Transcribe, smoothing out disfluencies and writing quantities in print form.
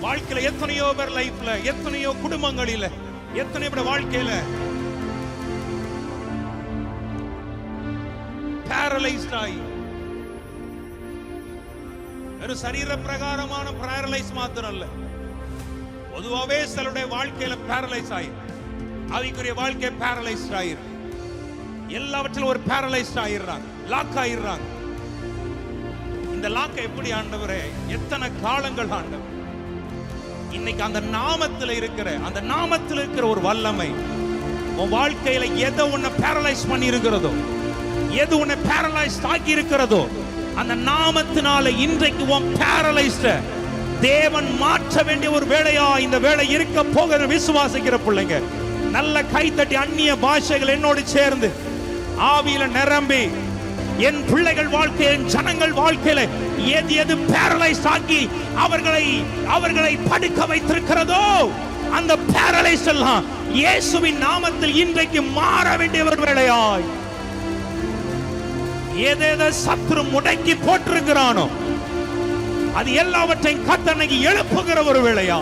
வாழ்க்கையில எத்தனையோ பேர் லைஃப்ல, எத்தனையோ குடும்பங்களில, எத்தனையோ பேர் வாழ்க்கையில பேரலைஸ்ட் ஆகி, ஒரு சரீர பிரகாரமான பேரலைஸ் மாத்திரம் அல்ல, பொதுவாகவே சிலருடைய வாழ்க்கையில பேரலைஸ் ஆகி, ஆவிக்குரிய வாழ்க்கை பேரலைஸ்ட் ஆயிரு, எல்லாவற்றிலும் ஒரு பேரலைஸ்ட் ஆயிடுறாங்க, லாக் ஆயிடுறாங்க. இந்த லாக்கை எப்படி ஆண்டவரே, எத்தனை காலங்கள் ஆண்டவர், இன்னைக்கு அந்த நாமத்தில் இருக்கிற ஒரு வல்லமை உன் வாழ்க்கையில எதை உன்னை பேரலைஸ் பண்ணி இருக்கிறதோ, எது உன்னை பேரலைஸ் ஆக்கி இருக்கிறதோ, அந்த நாமத்தினால இன்றைக்கு உன் பேரலைஸ்ட தேவன் மாற்ற வேண்டிய ஒரு வேளையா இந்த வேளை இருக்க போகிற விசுவாசிக்கிற பிள்ளைங்க நல்ல கைத்தட்டி அந்நிய பாஷைகள் என்னோடு சேர்ந்து ஆவியில நிரம்பி, என் பிள்ளைகள் வாழ்க்கையில், என் ஜனங்கள் வாழ்க்கையில எது எது பேரலைஸ் ஆக்கி அவர்களை படுக்க வைத்திருக்கிறதோ அந்த பேரலைஸ் எல்லாம் இயேசுவின் நாமத்தில் இன்றைக்கு மாற வேண்டிய ஒரு வேளையாய், ஏதேதோ சத்துரு முடக்கி போட்டிருக்கிறானோ அது எல்லாவற்றையும் கர்த்தர் எழுப்புகிற ஒரு வேளையா